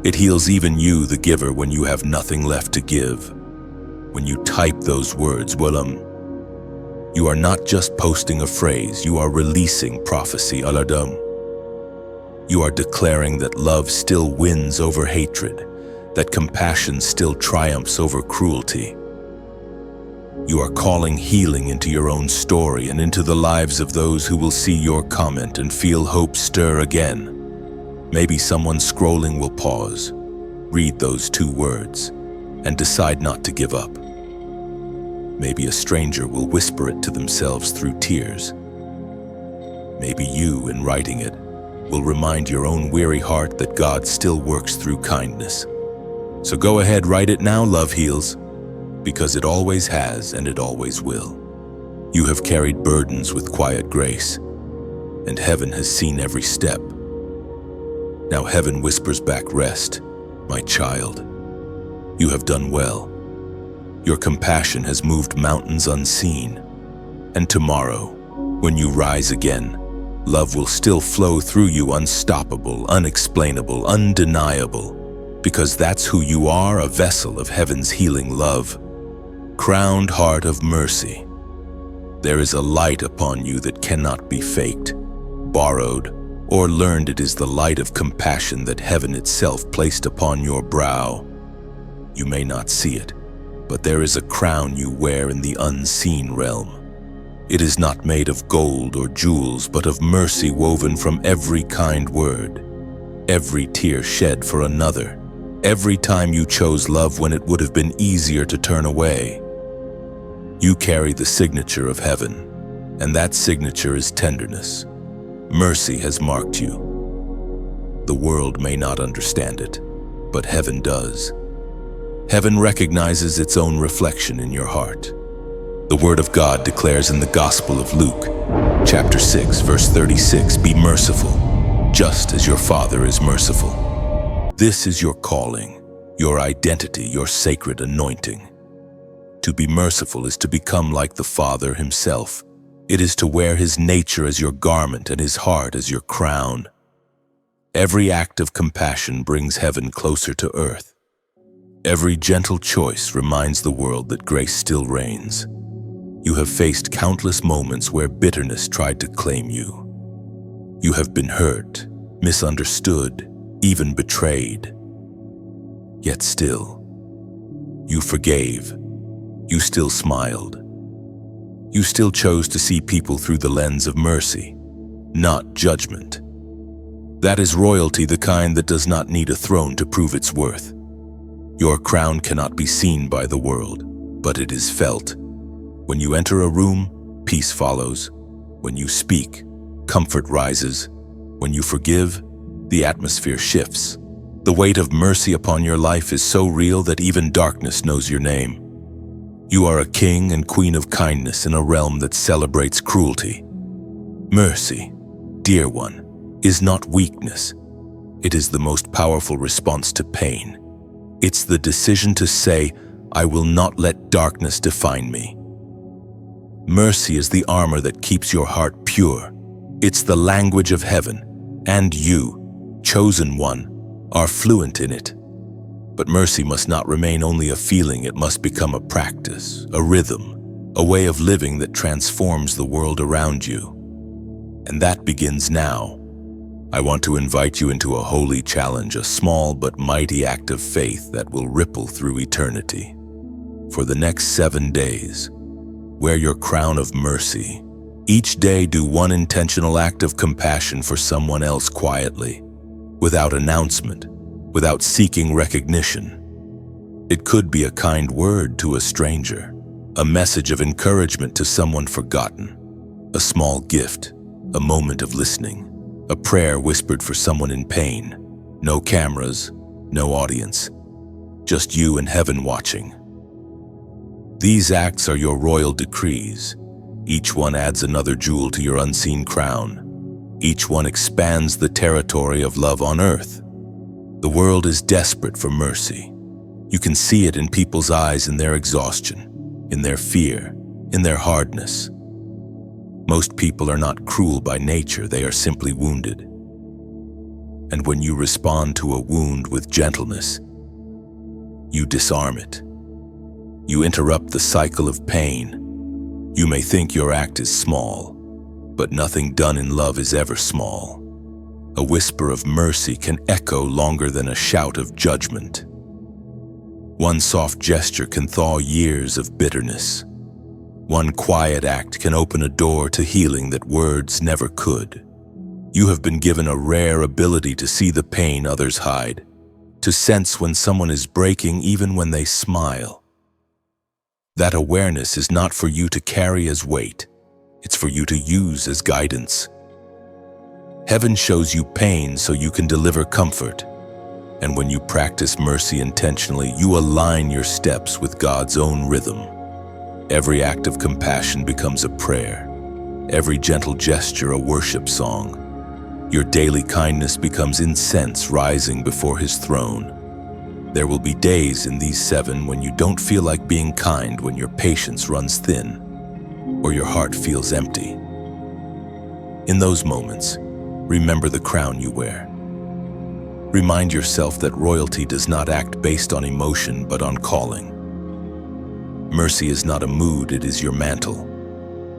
It heals even you, the giver, when you have nothing left to give. When you type those words, you are not just posting a phrase, you are releasing prophecy, aladam. You are declaring that love still wins over hatred, that compassion still triumphs over cruelty. You are calling healing into your own story and into the lives of those who will see your comment and feel hope stir again. Maybe someone scrolling will pause, read those 2 words, and decide not to give up. Maybe a stranger will whisper it to themselves through tears. Maybe you, in writing it, will remind your own weary heart that God still works through kindness. So go ahead, write it now, love heals, because it always has and it always will. You have carried burdens with quiet grace, and heaven has seen every step. Now heaven whispers back, rest, my child. You have done well. Your compassion has moved mountains unseen. And tomorrow, when you rise again, love will still flow through you, unstoppable, unexplainable, undeniable, because that's who you are, a vessel of heaven's healing love. Crowned heart of mercy. There is a light upon you that cannot be faked, borrowed, or learned. It is the light of compassion that heaven itself placed upon your brow. You may not see it, but there is a crown you wear in the unseen realm. It is not made of gold or jewels, but of mercy woven from every kind word, every tear shed for another, every time you chose love when it would have been easier to turn away. You carry the signature of heaven, and that signature is tenderness. Mercy has marked you. The world may not understand it, but heaven does. Heaven recognizes its own reflection in your heart. The Word of God declares in the Gospel of Luke, chapter 6, verse 36, "Be merciful, just as your Father is merciful." This is your calling, your identity, your sacred anointing. To be merciful is to become like the Father himself. It is to wear his nature as your garment and his heart as your crown. Every act of compassion brings heaven closer to earth. Every gentle choice reminds the world that grace still reigns. You have faced countless moments where bitterness tried to claim you. You have been hurt, misunderstood, even betrayed. Yet still, you forgave. You still smiled. You still chose to see people through the lens of mercy, not judgment. That is royalty, the kind that does not need a throne to prove its worth. Your crown cannot be seen by the world, but it is felt. When you enter a room, peace follows. When you speak, comfort rises. When you forgive, the atmosphere shifts. The weight of mercy upon your life is so real that even darkness knows your name. You are a king and queen of kindness in a realm that celebrates cruelty. Mercy, dear one, is not weakness. It is the most powerful response to pain. It's the decision to say, "I will not let darkness define me." Mercy is the armor that keeps your heart pure. It's the language of heaven, and you, chosen one, are fluent in it. But mercy must not remain only a feeling, it must become a practice, a rhythm, a way of living that transforms the world around you. And that begins now. I want to invite you into a holy challenge, a small but mighty act of faith that will ripple through eternity. For the next 7 days, wear your crown of mercy. Each day, do one intentional act of compassion for someone else quietly, without announcement, without seeking recognition. It could be a kind word to a stranger, a message of encouragement to someone forgotten, a small gift, a moment of listening, a prayer whispered for someone in pain. No cameras, no audience, just you and heaven watching. These acts are your royal decrees. Each one adds another jewel to your unseen crown. Each one expands the territory of love on earth. The world is desperate for mercy. You can see it in people's eyes, in their exhaustion, in their fear, in their hardness. Most people are not cruel by nature, they are simply wounded. And when you respond to a wound with gentleness, you disarm it. You interrupt the cycle of pain. You may think your act is small, but nothing done in love is ever small. A whisper of mercy can echo longer than a shout of judgment. One soft gesture can thaw years of bitterness. One quiet act can open a door to healing that words never could. You have been given a rare ability to see the pain others hide, to sense when someone is breaking even when they smile. That awareness is not for you to carry as weight, it's for you to use as guidance. Heaven shows you pain so you can deliver comfort. And when you practice mercy intentionally, you align your steps with God's own rhythm. Every act of compassion becomes a prayer. Every gentle gesture a worship song. Your daily kindness becomes incense rising before His throne. There will be days in these 7 when you don't feel like being kind, when your patience runs thin, or your heart feels empty. In those moments, remember the crown you wear. Remind yourself that royalty does not act based on emotion but on calling. Mercy is not a mood, it is your mantle.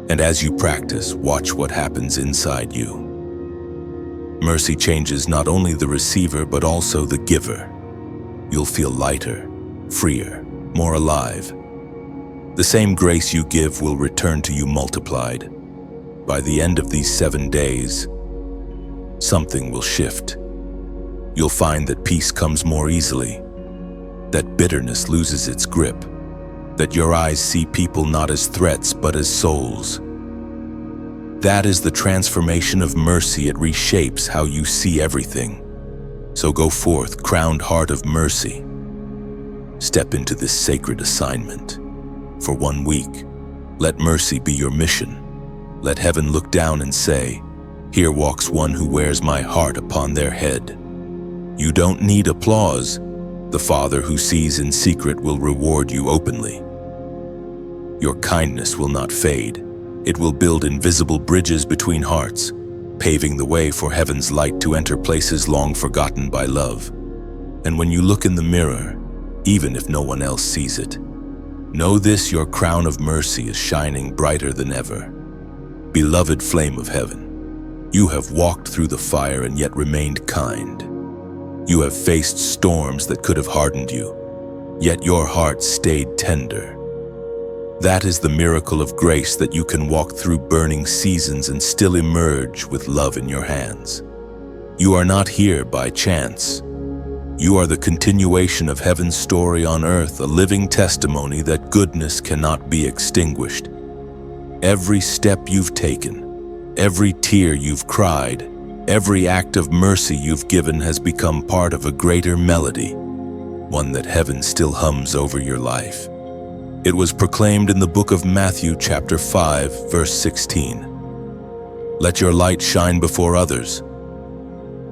And as you practice, watch what happens inside you. Mercy changes not only the receiver but also the giver. You'll feel lighter, freer, more alive. The same grace you give will return to you multiplied. By the end of these 7 days, something will shift. You'll find that peace comes more easily, that bitterness loses its grip, that your eyes see people not as threats but as souls. That is the transformation of mercy. It reshapes how you see everything. So go forth, crowned heart of mercy. Step into this sacred assignment. For 1 week, Let mercy be your mission. Let heaven look down and say, "Here walks one who wears my heart upon their head." You don't need applause. The Father who sees in secret will reward you openly. Your kindness will not fade. It will build invisible bridges between hearts, paving the way for heaven's light to enter places long forgotten by love. And when you look in the mirror, even if no one else sees it, know this: your crown of mercy is shining brighter than ever. Beloved flame of heaven, you have walked through the fire and yet remained kind. You have faced storms that could have hardened you, yet your heart stayed tender. That is the miracle of grace, that you can walk through burning seasons and still emerge with love in your hands. You are not here by chance. You are the continuation of heaven's story on earth, a living testimony that goodness cannot be extinguished. Every step you've taken, every tear you've cried, every act of mercy you've given has become part of a greater melody, one that heaven still hums over your life. It was proclaimed in the book of Matthew chapter 5, verse 16. Let your light shine before others,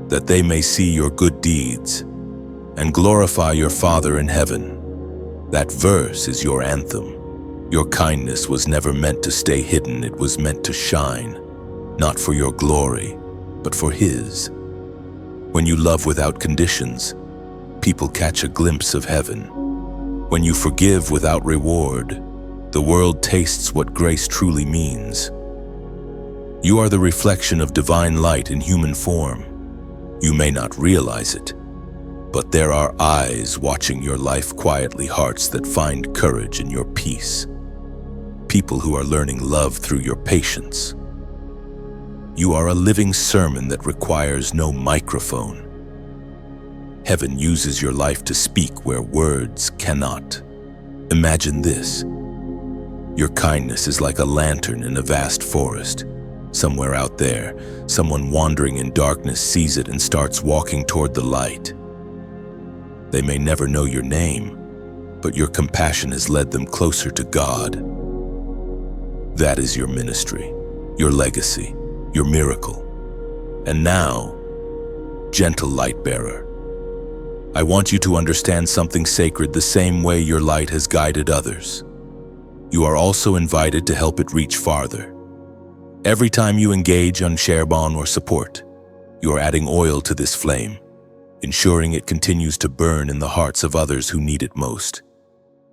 that they may see your good deeds and glorify your Father in heaven. That verse is your anthem. Your kindness was never meant to stay hidden. It was meant to shine, not for your glory, but for His. When you love without conditions, people catch a glimpse of heaven. When you forgive without reward, the world tastes what grace truly means. You are the reflection of divine light in human form. You may not realize it, but there are eyes watching your life quietly, hearts that find courage in your peace. People who are learning love through your patience. You are a living sermon that requires no microphone. Heaven uses your life to speak where words cannot. Imagine this. Your kindness is like a lantern in a vast forest. Somewhere out there, someone wandering in darkness sees it and starts walking toward the light. They may never know your name, but your compassion has led them closer to God. That is your ministry, your legacy, your miracle. And now, gentle light bearer, I want you to understand something sacred the same way your light has guided others. You are also invited to help it reach farther. Every time you engage on Sharebon or support, you are adding oil to this flame, ensuring it continues to burn in the hearts of others who need it most.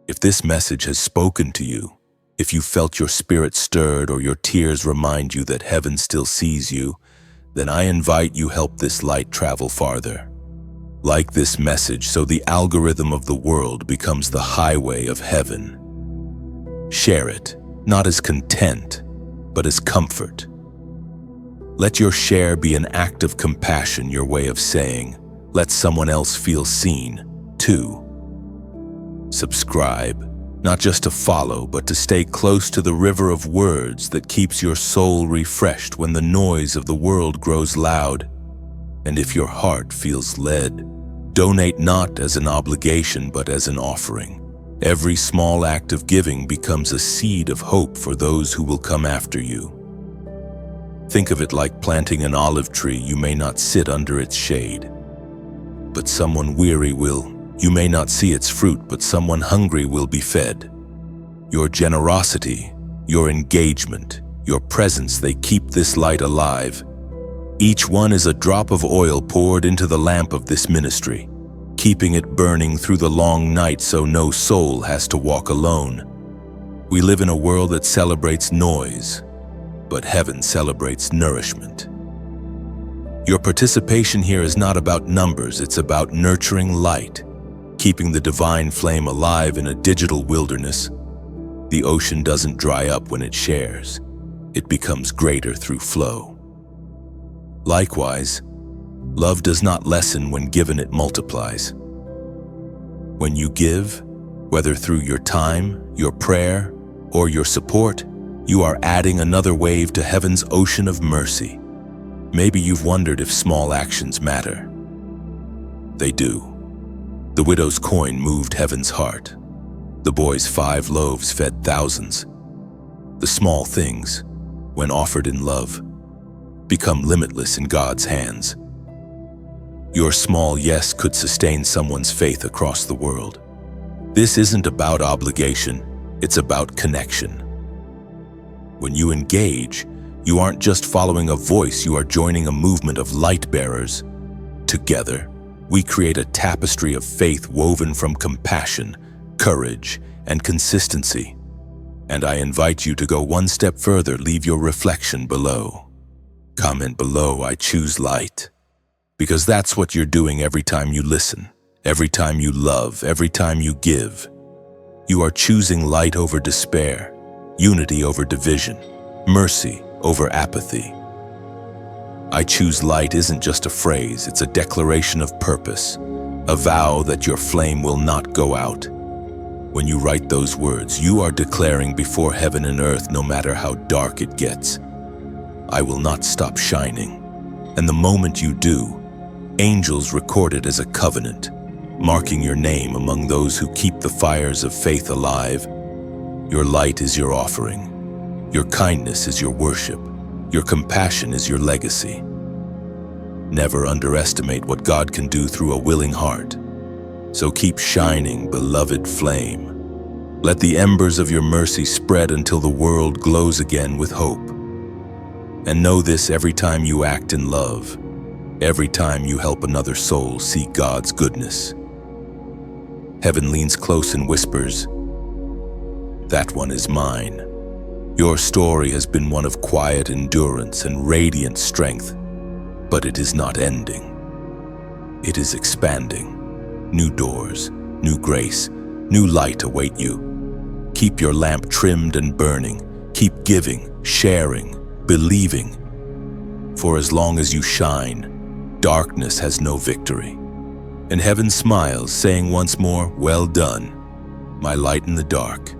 If this message has spoken to you, if you felt your spirit stirred or your tears remind you that heaven still sees you, then I invite you help this light travel farther. Like this message so the algorithm of the world becomes the highway of heaven. Share it, not as content, but as comfort. Let your share be an act of compassion, your way of saying, let someone else feel seen, too. Subscribe, not just to follow, but to stay close to the river of words that keeps your soul refreshed when the noise of the world grows loud. And if your heart feels led, donate not as an obligation, but as an offering. Every small act of giving becomes a seed of hope for those who will come after you. Think of it like planting an olive tree. You may not sit under its shade, but someone weary will. You may not see its fruit, but someone hungry will be fed. Your generosity, your engagement, your presence, they keep this light alive. Each one is a drop of oil poured into the lamp of this ministry, keeping it burning through the long night so no soul has to walk alone. We live in a world that celebrates noise, but heaven celebrates nourishment. Your participation here is not about numbers, it's about nurturing light, keeping the divine flame alive in a digital wilderness. The ocean doesn't dry up when it shares. It becomes greater through flow. Likewise, love does not lessen when given, it multiplies. When you give, whether through your time, your prayer, or your support, you are adding another wave to heaven's ocean of mercy. Maybe you've wondered if small actions matter. They do. The widow's coin moved heaven's heart. The boy's 5 loaves fed thousands. The small things, when offered in love, become limitless in God's hands. Your small yes could sustain someone's faith across the world. This isn't about obligation, it's about connection. When you engage, you aren't just following a voice, you are joining a movement of light bearers. Together, we create a tapestry of faith woven from compassion, courage, and consistency. And I invite you to go one step further. Leave your reflection below. Comment below, I choose light. Because that's what you're doing every time you listen, every time you love, every time you give. You are choosing light over despair, unity over division, mercy over apathy. I choose light isn't just a phrase, it's a declaration of purpose, a vow that your flame will not go out. When you write those words, you are declaring before heaven and earth, no matter how dark it gets, I will not stop shining. And the moment you do, angels record it as a covenant, marking your name among those who keep the fires of faith alive. Your light is your offering. Your kindness is your worship. Your compassion is your legacy. Never underestimate what God can do through a willing heart. So keep shining, beloved flame. Let the embers of your mercy spread until the world glows again with hope. And know this: every time you act in love, every time you help another soul see God's goodness, heaven leans close and whispers, that one is mine. Your story has been one of quiet endurance and radiant strength, but it is not ending. It is expanding. New doors, new grace, new light await you. Keep your lamp trimmed and burning. Keep giving, sharing, believing. For as long as you shine, darkness has no victory. And heaven smiles, saying once more, well done, my light in the dark.